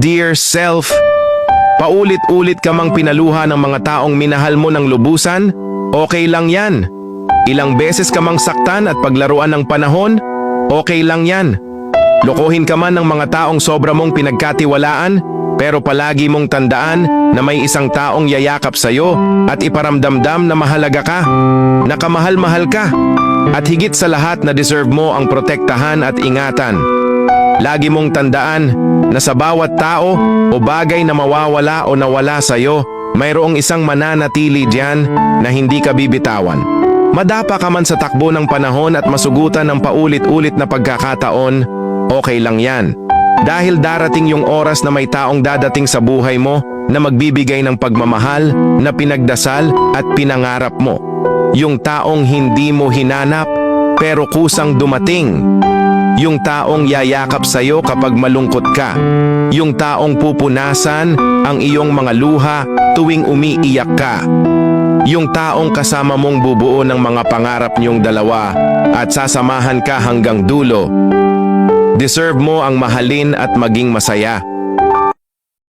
dear self. Paulit-ulit ka mang pinaluha ng mga taong minahal mo ng lubusan? Okay lang yan. Ilang beses ka mang saktan at paglaruan ng panahon? Okay lang yan. Lokohin ka man ng mga taong sobra mong pinagkatiwalaan, pero palagi mong tandaan na may isang taong yayakap sa'yo at iparamdamdam na mahalaga ka, na kamahal-mahal ka, at higit sa lahat na deserve mo ang protektahan at ingatan. Lagi mong tandaan na sa bawat tao o bagay na mawawala o nawala sa'yo, mayroong isang mananatili diyan na hindi ka bibitawan. Madapa ka man sa takbo ng panahon at masugutan ng paulit-ulit na pagkakataon, okay lang yan. Dahil darating yung oras na may taong dadating sa buhay mo na magbibigay ng pagmamahal na pinagdasal at pinangarap mo. Yung taong hindi mo hinanap pero kusang dumating. Yung taong yayakap sa'yo kapag malungkot ka. Yung taong pupunasan ang iyong mga luha tuwing umiiyak ka. Yung taong kasama mong bubuo ng mga pangarap niyong dalawa at sasamahan ka hanggang dulo. Deserve mo ang mahalin at maging masaya.